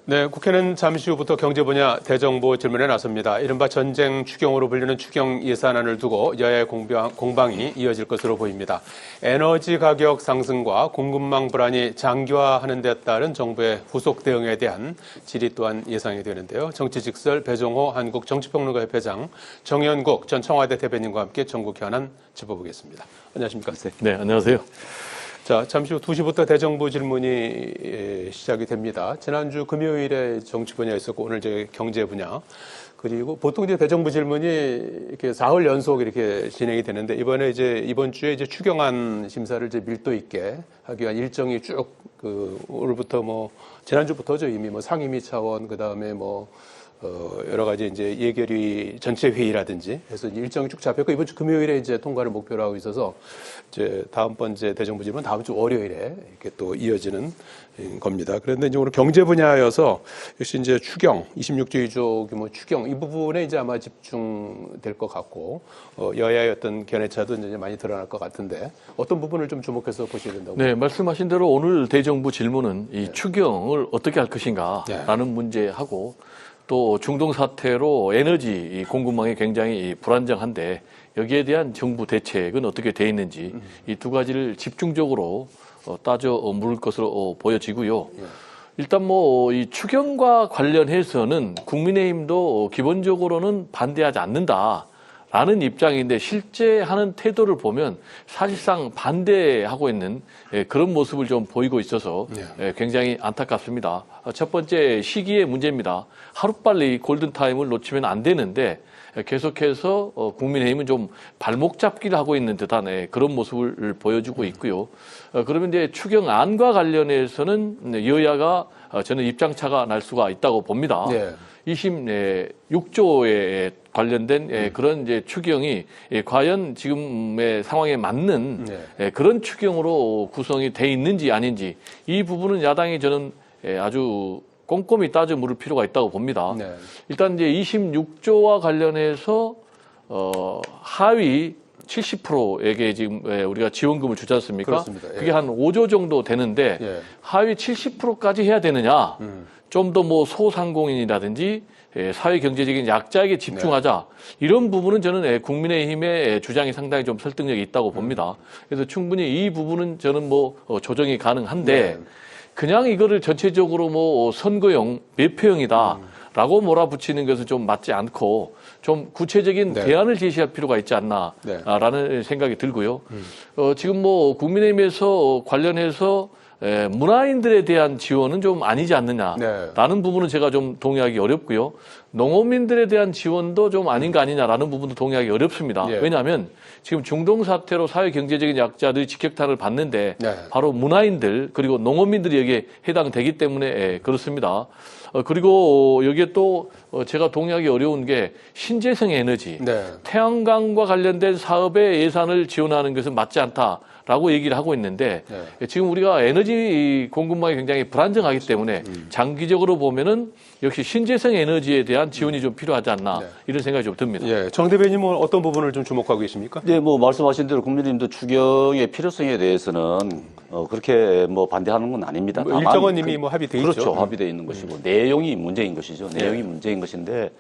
네, 국회는 잠시 후부터 경제 분야 대정부 질문에 나섭니다. 이른바 전쟁 추경으로 불리는 추경 예산안을 두고 여야의 공방이 이어질 것으로 보입니다. 에너지 가격 상승과 공급망 불안이 장기화하는 데 따른 정부의 후속 대응에 대한 질의 또한 예상이 되는데요. 정치직설 배종호 한국정치평론가협회장, 정연국 전 청와대 대변인과 함께 전국 현안 짚어보겠습니다. 안녕하십니까? 네, 안녕하세요. 자, 잠시 후 2시부터 대정부 질문이 시작이 됩니다. 지난주 금요일에 정치 분야 있었고 오늘 이제 경제 분야. 그리고 보통 이제 대정부 질문이 이렇게 사흘 연속 이렇게 진행이 되는데 이번 주에 이제 추경안 심사를 이제 밀도 있게 하기 위한 일정이 쭉 오늘부터 지난주부터죠. 이미 상임위 차원 그다음에 여러 가지 이제 예결위 전체 회의라든지 해서 일정이 쭉 잡혔고 이번 주 금요일에 이제 통과를 목표로 하고 있어서 이제 다음번 이제 대정부 질문 다음 주 월요일에 이렇게 또 이어지는 겁니다. 그런데 이제 오늘 경제 분야여서 역시 이제 추경 26조 2조 규모 추경 이 부분에 이제 아마 집중될 것 같고 여야의 어떤 견해차도 이제 많이 드러날 것 같은데 어떤 부분을 좀 주목해서 보셔야 된다고? 네, 말씀하신 대로 오늘 대정부 질문은 이 추경을 어떻게 할 것인가라는 문제하고 또 중동 사태로 에너지 공급망이 굉장히 불안정한데 여기에 대한 정부 대책은 어떻게 돼 있는지 이 두 가지를 집중적으로 따져 물을 것으로 보여지고요. 일단 이 추경과 관련해서는 국민의힘도 기본적으로는 반대하지 않는다라는 입장인데 실제 하는 태도를 보면 사실상 반대하고 있는 그런 모습을 좀 보이고 있어서 굉장히 안타깝습니다. 첫 번째 시기의 문제입니다. 하루빨리 골든타임을 놓치면 안 되는데 계속해서 국민의힘은 좀 발목 잡기를 하고 있는 듯한 그런 모습을 보여주고 있고요. 그러면 이제 추경안과 관련해서는 여야가 저는 입장차가 날 수가 있다고 봅니다. 26조에 관련된 그런 이제 추경이 과연 지금의 상황에 맞는 그런 추경으로 구성이 돼 있는지 아닌지 이 부분은 야당이 저는 아주 꼼꼼히 따져 물을 필요가 있다고 봅니다. 일단 이제 26조와 관련해서 하위 70%에게 지금 우리가 지원금을 주지 않습니까? 그렇습니다. 그게 한 5조 정도 되는데 하위 70%까지 해야 되느냐? 좀 더 소상공인이라든지 사회 경제적인 약자에게 집중하자. 이런 부분은 저는 국민의힘의 주장이 상당히 좀 설득력이 있다고 봅니다. 그래서 충분히 이 부분은 저는 조정이 가능한데 그냥 이거를 전체적으로 선거용 매표용이다라고 몰아붙이는 것은 좀 맞지 않고 좀 구체적인 대안을 제시할 필요가 있지 않나라는 생각이 들고요. 지금 국민의힘에서 관련해서 문화인들에 대한 지원은 좀 아니지 않느냐라는 부분은 제가 좀 동의하기 어렵고요. 농업민들에 대한 지원도 좀 아닌 거 아니냐라는 부분도 동의하기 어렵습니다. 왜냐하면 지금 중동 사태로 사회 경제적인 약자들이 직격탄을 받는데 바로 문화인들 그리고 농업민들이 여기에 해당되기 때문에 그렇습니다. 그리고 여기에 또 제가 동의하기 어려운 게 신재생 에너지, 태양광과 관련된 사업의 예산을 지원하는 것은 맞지 않다라고 얘기를 하고 있는데 지금 우리가 에너지 공급망이 굉장히 불안정하기 때문에 장기적으로 보면은 역시 신재생 에너지에 대한 지원이 좀 필요하지 않나 이런 생각이 좀 듭니다. 정 대변인은 어떤 부분을 좀 주목하고 계십니까? 네, 말씀하신 대로 국민의힘도 추경의 필요성에 대해서는 그렇게 반대하는 건 아닙니다. 일정은 이미 합의돼 있죠. 그렇죠. 합의돼 있는 것이고 내용이 문제인 것이죠. 내용이 문제인 것인데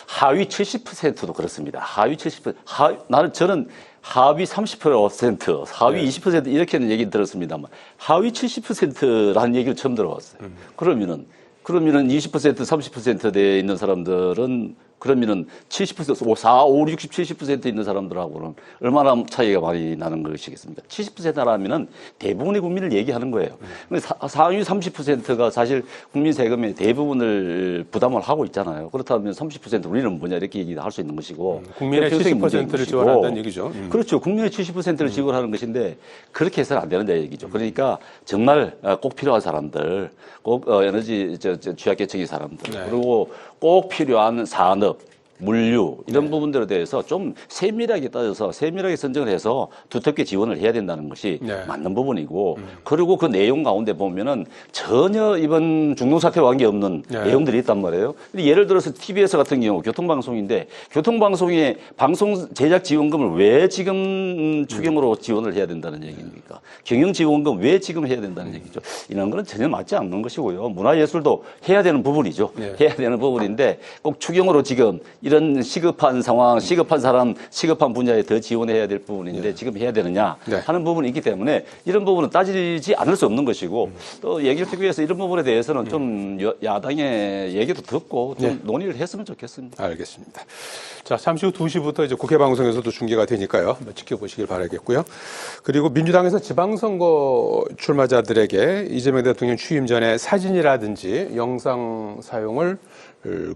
하위 70%도 그렇습니다. 하위 70%, 저는 하위 30%, 하위 20% 이렇게는 얘기 들었습니다만 하위 70%라는 얘기를 처음 들어봤어요. 그러면은 20%, 30%대에 있는 사람들은 그러면은 70%, 4, 5, 60, 70% 있는 사람들하고는 얼마나 차이가 많이 나는 것이겠습니까? 70%라면은 대부분의 국민을 얘기하는 거예요. 상위 30%가 사실 국민 세금의 대부분을 부담을 하고 있잖아요. 그렇다면 30% 우리는 뭐냐 이렇게 얘기할 수 있는 것이고. 국민의 70%를 지원한다는 얘기죠. 그렇죠. 국민의 70%를 지원하는 것인데 그렇게 해서는 안 된다는 얘기죠. 그러니까 정말 꼭 필요한 사람들, 꼭 에너지 취약계층의 사람들, 그리고 꼭 필요한 산업, 물류 이런 부분들에 대해서 좀 세밀하게 따져서 세밀하게 선정을 해서 두텁게 지원을 해야 된다는 것이 맞는 부분이고 그리고 그 내용 가운데 보면은 전혀 이번 중동사태와 관계없는 내용들이 있단 말이에요. 근데 예를 들어서 TBS 같은 경우 교통방송인데 교통방송의 방송 제작 지원금을 왜 지금 추경으로 지원을 해야 된다는 얘기입니까? 경영지원금 왜 지금 해야 된다는 얘기죠. 이런 거는 전혀 맞지 않는 것이고요. 문화예술도 해야 되는 부분이죠. 해야 되는 부분인데 꼭 추경으로 지금 이런 시급한 상황, 시급한 사람, 시급한 분야에 더 지원해야 될 부분인데 지금 해야 되느냐 하는 부분이 있기 때문에 이런 부분은 따지지 않을 수 없는 것이고 또 얘기를 듣기 위해서 이런 부분에 대해서는 좀 야당의 얘기도 듣고 좀 논의를 했으면 좋겠습니다. 알겠습니다. 자, 잠시 후 2시부터 이제 국회 방송에서도 중계가 되니까요. 한번 지켜보시길 바라겠고요. 그리고 민주당에서 지방선거 출마자들에게 이재명 대통령 취임 전에 사진이라든지 영상 사용을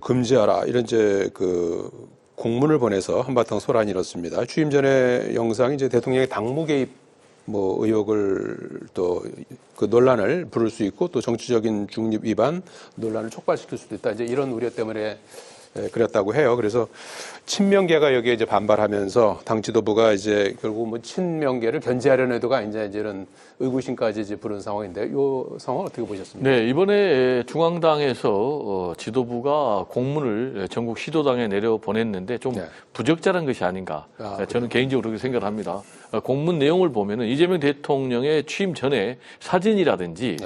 금지하라 이런 이제 그 공문을 보내서 한바탕 소란이 일었습니다. 취임 전에 영상이 이제 대통령의 당무 개입 뭐 의혹을 또 그 논란을 부를 수 있고 또 정치적인 중립 위반 논란을 촉발시킬 수도 있다. 이제 이런 우려 때문에 그랬다고 해요. 그래서 친명계가 여기에 이제 반발하면서 당 지도부가 이제 결국 뭐 친명계를 견제하려는 의도가 이제 이런 의구심까지 이제 부른 상황인데 이 상황 어떻게 보셨습니까? 네, 이번에 중앙당에서 지도부가 공문을 전국 시도당에 내려 보냈는데 좀 부적절한 것이 아닌가. 저는 개인적으로 그렇게 생각을 합니다. 공문 내용을 보면은 이재명 대통령의 취임 전에 사진이라든지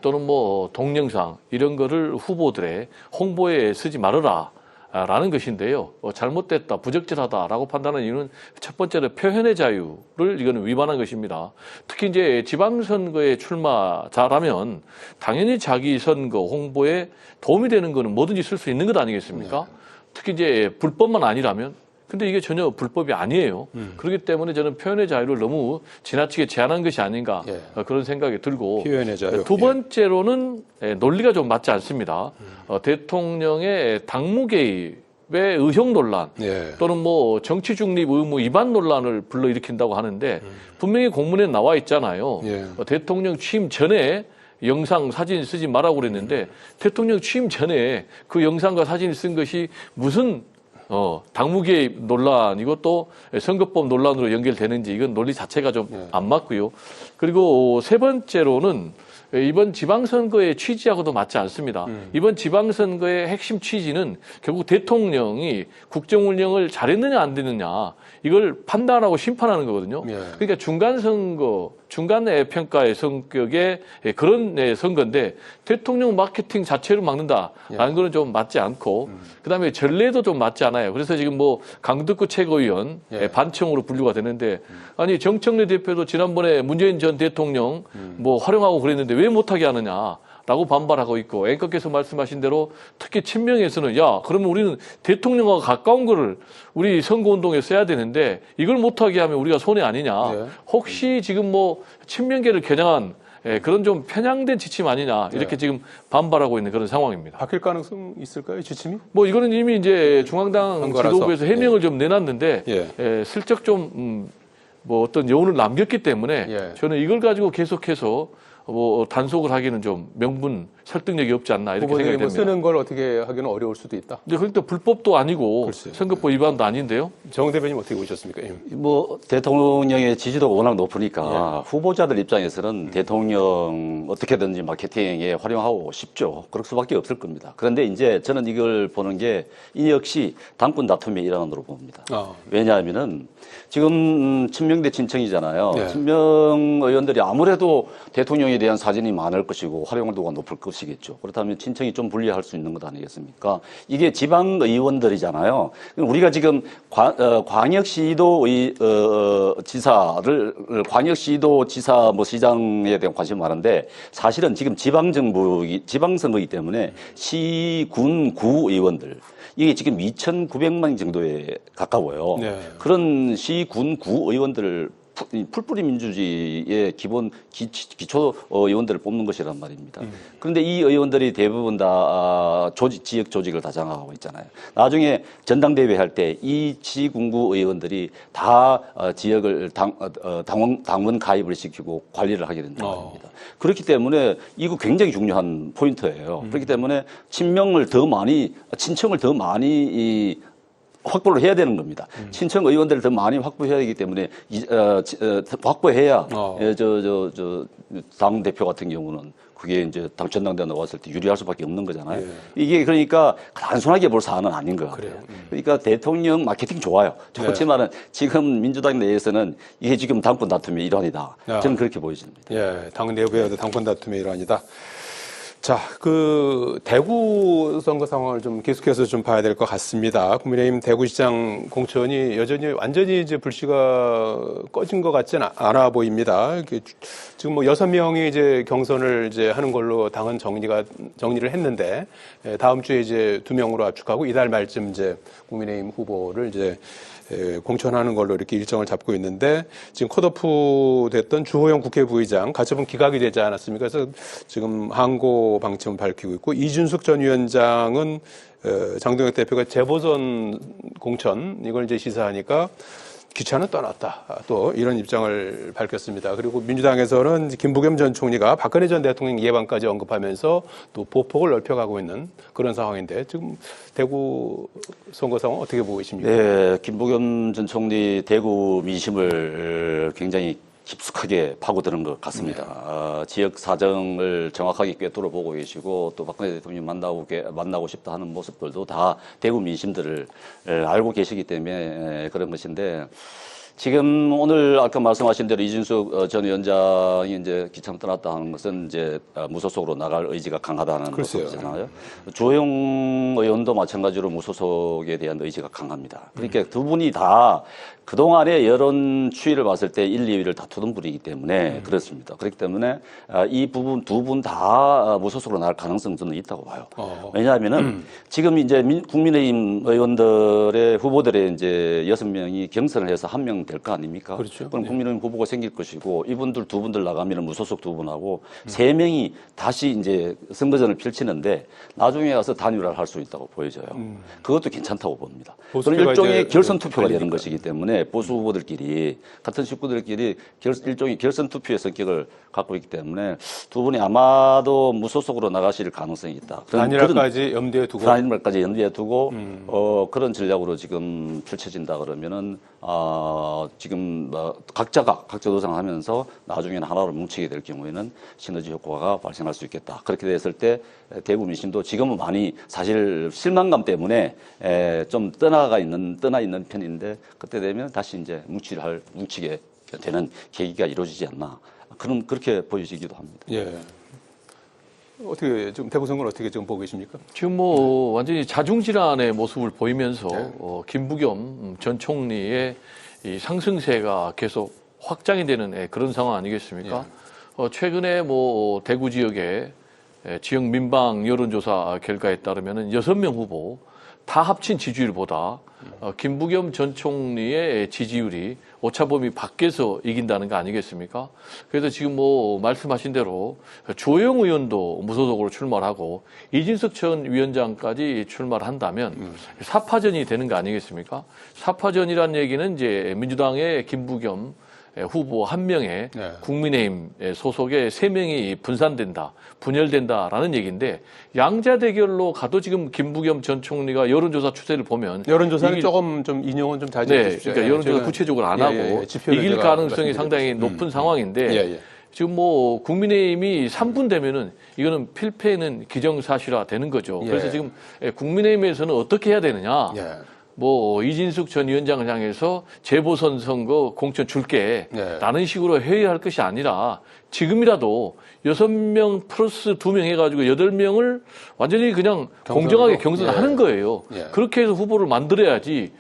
또는 뭐 동영상 이런 거를 후보들의 홍보에 쓰지 말아라. 라는 것인데요. 잘못됐다, 부적절하다라고 판단하는 이유는 첫 번째로 표현의 자유를 이거는 위반한 것입니다. 특히 이제 지방선거에 출마자라면 당연히 자기 선거 홍보에 도움이 되는 거는 뭐든지 쓸 수 있는 것 아니겠습니까? 특히 이제 불법만 아니라면. 근데 이게 전혀 불법이 아니에요. 그렇기 때문에 저는 표현의 자유를 너무 지나치게 제한한 것이 아닌가 그런 생각이 들고 표현의 자유. 두 번째로는 논리가 좀 맞지 않습니다. 대통령의 당무 개입의 의혹 논란 또는 뭐 정치 중립 의무 위반 논란을 불러일으킨다고 하는데 분명히 공문에 나와 있잖아요. 대통령 취임 전에 영상, 사진 쓰지 말라고 그랬는데 대통령 취임 전에 그 영상과 사진을 쓴 것이 무슨 당무 개입 논란, 이것도 선거법 논란으로 연결되는지 이건 논리 자체가 좀 안 맞고요. 그리고 세 번째로는 이번 지방선거의 취지하고도 맞지 않습니다. 이번 지방선거의 핵심 취지는 결국 대통령이 국정운영을 잘했느냐 안 됐느냐 이걸 판단하고 심판하는 거거든요. 그러니까 중간선거, 중간의 평가의 성격의 그런 선거인데 대통령 마케팅 자체를 막는다라는 거는 좀 맞지 않고 그다음에 전례도 좀 맞지 않아요. 그래서 지금 뭐 강덕구 최고위원 반청으로 분류가 되는데 아니 정청래 대표도 지난번에 문재인 전 대통령 뭐 활용하고 그랬는데 왜 못하게 하느냐. 라고 반발하고 있고 앵커께서 말씀하신 대로 특히 친명에서는 야 그러면 우리는 대통령과 가까운 거를 우리 선거운동에 써야 되는데 이걸 못하게 하면 우리가 손해 아니냐. 혹시 지금 뭐 친명계를 겨냥한 그런 좀 편향된 지침 아니냐 이렇게 지금 반발하고 있는 그런 상황입니다. 바뀔 가능성 있을까요, 지침이? 뭐 이거는 이미 이제 중앙당 지도부에서 해명을 좀 내놨는데 슬쩍 좀 뭐 어떤 여운을 남겼기 때문에 저는 이걸 가지고 계속해서 뭐 단속을 하기는 좀 명분 설득력이 없지 않나 이렇게 생각이 됩니다. 쓰는 걸 어떻게 하기는 어려울 수도 있다. 근데 그러니까 불법도 아니고 글쎄요. 선거법 위반도 아닌데요. 정 대변인 어떻게 보셨습니까? 뭐 대통령의 지지도가 워낙 높으니까 후보자들 입장에서는 대통령 어떻게든지 마케팅에 활용하고 싶죠. 그럴 수밖에 없을 겁니다. 그런데 이제 저는 이걸 보는 게 이 역시 당권 다툼의 일환으로 봅니다. 왜냐하면은 지금 친명 대 친청이잖아요. 친명 의원들이 아무래도 대통령에 대한 사진이 많을 것이고 활용도가 높을 것이겠죠. 그렇다면 친청이 좀 불리할 수 있는 것 아니겠습니까? 이게 지방 의원들이잖아요. 우리가 지금 광역시도 지사를 광역시도 지사 뭐 시장에 대한 관심이 많은데 사실은 지금 지방선거이기 때문에 시, 군, 구 의원들 이게 지금 2,900만 정도에 가까워요. 그런 시, 군, 구 의원들을 풀뿌리 민주주의의 기본 기초 의원들을 뽑는 것이란 말입니다. 그런데 이 의원들이 대부분 다 지역 조직을 다 장악하고 있잖아요. 나중에 전당대회 할 때 이 지군구 의원들이 다 지역을 당원 가입을 시키고 관리를 하게 된다는 겁니다. 그렇기 때문에 이거 굉장히 중요한 포인트예요. 그렇기 때문에 친청을 더 많이 확보를 해야 되는 겁니다. 친청 의원들을 더 많이 확보해야 되기 때문에 확보해야 당 대표 같은 경우는 그게 이제 전당대회 나왔을 때 유리할 수밖에 없는 거잖아요. 예. 이게 그러니까 단순하게 볼 사안은 아닌 것 같아요. 그래요. 그러니까 대통령 마케팅 좋아요. 좋지만은 지금 민주당 내에서는 이게 지금 당권 다툼의 일환이다. 저는 그렇게 보여집니다. 예, 당 내부에도 당권 다툼의 일환이다. 자, 그 대구 선거 상황을 좀 계속해서 좀 봐야 될 것 같습니다. 국민의힘 대구시장 공천이 여전히 완전히 이제 불씨가 꺼진 것 같지는 않아 보입니다. 지금 뭐 6명이 이제 경선을 이제 하는 걸로 당은 정리를 했는데 다음 주에 이제 2명으로 압축하고 이달 말쯤 이제 국민의힘 후보를 이제 공천하는 걸로 이렇게 일정을 잡고 있는데 지금 컷오프 됐던 주호영 국회부의장 가처분 기각이 되지 않았습니까? 그래서 지금 항고 방침을 밝히고 있고 이준석 전 위원장은 장동혁 대표가 재보선 공천 이걸 이제 시사하니까 귀찮아 떠났다. 또 이런 입장을 밝혔습니다. 그리고 민주당에서는 김부겸 전 총리가 박근혜 전 대통령 예방까지 언급하면서 또 보폭을 넓혀가고 있는 그런 상황인데 지금 대구 선거 상황 어떻게 보고 계십니까? 네, 김부겸 전 총리 대구 민심을 굉장히 깊숙하게 파고드는 것 같습니다. 지역 사정을 정확하게 꿰뚫어 보고 계시고 또 박근혜 대통령 만나고 싶다 하는 모습들도 다 대구 민심들을 알고 계시기 때문에 그런 것인데 지금 오늘 아까 말씀하신 대로 이준석 전 위원장이 이제 기참 떠났다 하는 것은 이제 무소속으로 나갈 의지가 강하다는 것이잖아요. 주호영 의원도 마찬가지로 무소속에 대한 의지가 강합니다. 그러니까 두 분이 다 그동안의 여론 추이를 봤을 때 1, 2위를 다투던 분이기 때문에 그렇습니다. 그렇기 때문에 이 부분 두 분 다 무소속으로 나갈 가능성은 저는 있다고 봐요. 왜냐하면은 지금 이제 국민의힘 의원들의 후보들의 이제 6명이 경선을 해서 1명 될 거 아닙니까? 그렇죠. 그럼 국민의힘 후보가 생길 것이고 이분들 두 분들 나가면 무소속 두 분하고 3명이 다시 이제 선거전을 펼치는데 나중에 가서 단일화를 할 수 있다고 보여져요. 그것도 괜찮다고 봅니다. 그런 일종의 결선 투표가 되는 것이기 때문에 보수 후보들끼리 같은 식구들끼리 일종의 결선 투표의 성격을 갖고 있기 때문에 두 분이 아마도 무소속으로 나가실 가능성이 있다. 단일화까지 염두에 두고 단일화까지 염두에 두고 그런 전략으로 지금 펼쳐진다 그러면은 지금 각자가 각자 도상하면서 나중에는 하나로 뭉치게 될 경우에는 시너지 효과가 발생할 수 있겠다. 그렇게 됐을 때 대구 민심도 지금은 많이 사실 실망감 때문에 좀 떠나 있는 편인데 그때 되면 다시 이제 뭉치게 되는 계기가 이루어지지 않나. 그렇게 보여지기도 합니다. 예. 어떻게 지금 대구 선거를 어떻게 지금 보고 계십니까? 지금 뭐 완전히 자중질환의 모습을 보이면서 김부겸 전 총리의 이 상승세가 계속 확장이 되는 그런 상황 아니겠습니까? 최근에 뭐 대구 지역의 지역 민방 여론조사 결과에 따르면은 6명 후보 다 합친 지지율보다 김부겸 전 총리의 지지율이 오차범위 밖에서 이긴다는 거 아니겠습니까? 그래서 지금 뭐 말씀하신 대로 주호영 의원도 무소속으로 출마하고 이준석 전 위원장까지 출마를 한다면 사파전이 되는 거 아니겠습니까? 사파전이란 얘기는 이제 민주당의 김부겸 후보 1명에 국민의힘 소속의 3명이 분열된다라는 얘기인데 양자 대결로 가도 지금 김부겸 전 총리가 여론조사 추세를 보면 여론조사는 조금 좀 인용은 좀 자제해 주십시오. 그러니까 여론조사 구체적으로 안 하고 이길 가능성이 상당히 높은 상황인데 지금 뭐 국민의힘이 3분 되면은 이거는 필패는 기정사실화 되는 거죠. 그래서 지금 국민의힘에서는 어떻게 해야 되느냐? 뭐 이진숙 전 위원장을 향해서 재보선 선거 공천 줄게 라는 식으로 회의할 것이 아니라 지금이라도 6명 플러스 2명 해가지고 8명을 완전히 그냥 공정하게 경선하는 거예요. 그렇게 해서 후보를 만들어야지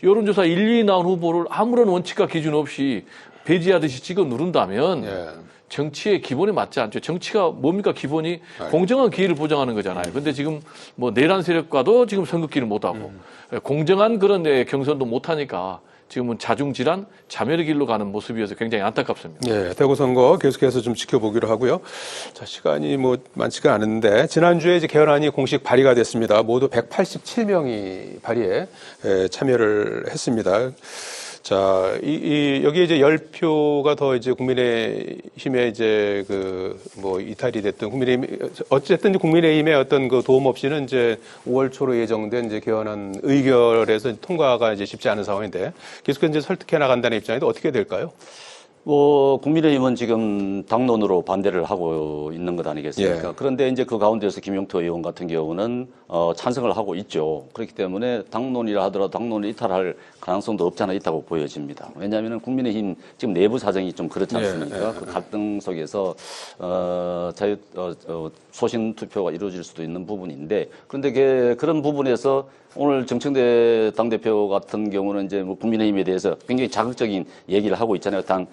여론조사 1, 2 나온 후보를 아무런 원칙과 기준 없이 배제하듯이 찍어 누른다면 정치의 기본에 맞지 않죠. 정치가 뭡니까? 기본이 공정한 기회를 보장하는 거잖아요. 근데 지금 뭐 내란 세력과도 지금 선긋기를 못하고 공정한 그런 경선도 못하니까 지금은 자중질환, 자멸의 길로 가는 모습이어서 굉장히 안타깝습니다. 네, 대구 선거 계속해서 좀 지켜보기로 하고요. 자, 시간이 뭐 많지가 않은데 지난주에 이제 개헌안이 공식 발의가 됐습니다. 모두 187명이 발의에 참여를 했습니다. 자, 여기에 이제 10표가 더 이제 국민의힘에 이제 뭐 이탈이 됐던 어쨌든 국민의힘의 어떤 그 도움 없이는 이제 5월 초로 예정된 이제 개헌안 의결에서 통과가 이제 쉽지 않은 상황인데 계속해서 이제 설득해 나간다는 입장인데 어떻게 될까요? 국민의힘은 지금 당론으로 반대를 하고 있는 것 아니겠습니까? 예. 그런데 이제 그 가운데서 김용태 의원 같은 경우는 찬성을 하고 있죠. 그렇기 때문에 당론이라 하더라도 당론을 이탈할 가능성도 없지 않아 있다고 보여집니다. 왜냐하면 국민의힘 지금 내부 사정이 좀 그렇지 않습니까? 그 갈등 속에서 소신 투표가 이루어질 수도 있는 부분인데 그런데 그런 부분에서 오늘 정청래 당대표 같은 경우는 이제 뭐 국민의힘에 대해서 굉장히 자극적인 얘기를 하고 있잖아요. 당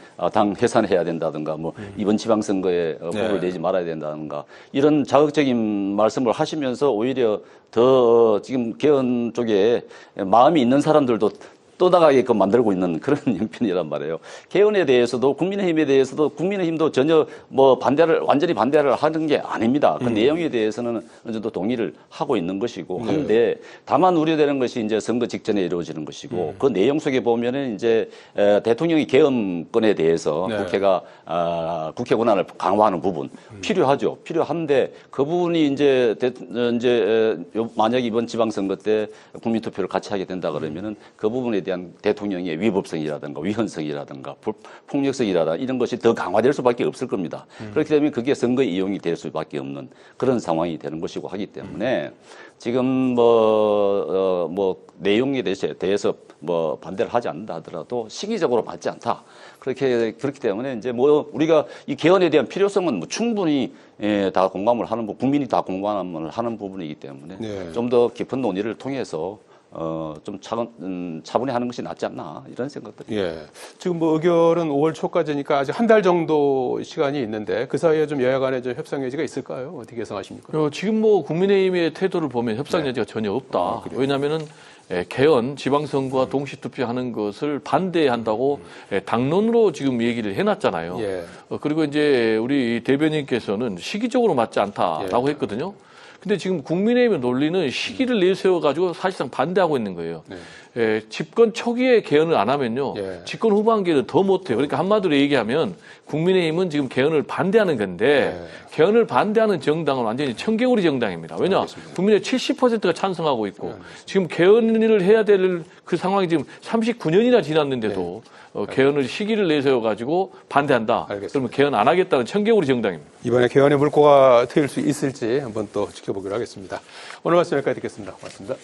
해산해야 된다든가 뭐 이번 지방선거에 후보를 내지 말아야 된다든가 이런 자극적인 말씀을 하시면서 오히려 더 지금 개헌 쪽에 마음이 있는 사람들도 떠나가게끔 만들고 있는 그런 형편이란 말이에요. 개헌에 대해서도 국민의힘에 대해서도 국민의힘도 전혀 뭐 완전히 반대를 하는 게 아닙니다. 그 내용에 대해서는 어느 정도 동의를 하고 있는 것이고 한데 다만 우려되는 것이 이제 선거 직전에 이루어지는 것이고 그 내용 속에 보면은 이제 대통령이 개헌권에 대해서 국회가 국회 권한을 강화하는 부분 필요하죠. 필요한데 그 부분이 이제 만약 이번 지방선거 때 국민투표를 같이 하게 된다 그러면은 그 부분에 대한 대통령의 위법성이라든가 위헌성이라든가 폭력성이라든가 이런 것이 더 강화될 수밖에 없을 겁니다. 그렇기 때문에 그게 선거에 이용이 될 수밖에 없는 그런 상황이 되는 것이고 하기 때문에 지금 뭐 내용에 대해서 뭐 반대를 하지 않는다 하더라도 시기적으로 맞지 않다. 그렇기 때문에 이제 뭐 우리가 이 개헌에 대한 필요성은 뭐 충분히 다 공감을 하는 국민이 다 공감을 하는 부분이기 때문에 좀 더 깊은 논의를 통해서 좀 차분히 하는 것이 낫지 않나 이런 생각들이. 예. 지금 뭐 의결은 5월 초까지니까 아직 한 달 정도 시간이 있는데 그 사이에 좀 여야 간에 좀 협상 여지가 있을까요? 어떻게 예상하십니까? 지금 뭐 국민의힘의 태도를 보면 협상 여지가 전혀 없다. 왜냐하면은 개헌 지방선거와 동시 투표하는 것을 반대한다고 당론으로 지금 얘기를 해놨잖아요. 예. 그리고 이제 우리 대변인께서는 시기적으로 맞지 않다라고 했거든요. 근데 지금 국민의힘의 논리는 시기를 내세워가지고 사실상 반대하고 있는 거예요. 집권 초기에 개헌을 안 하면요. 집권 후반기에는 더 못해요. 그러니까 한마디로 얘기하면 국민의힘은 지금 개헌을 반대하는 건데 개헌을 반대하는 정당은 완전히 청개구리 정당입니다. 왜냐? 국민의 70%가 찬성하고 있고 지금 개헌을 해야 될 그 상황이 지금 39년이나 지났는데도 개헌을 시기를 내세워가지고 반대한다. 그러면 개헌 안 하겠다는 청개구리 정당입니다. 이번에 개헌의 물꼬가 트일 수 있을지 한번 또 지켜보기로 하겠습니다. 오늘 말씀 여기까지 듣겠습니다. 고맙습니다.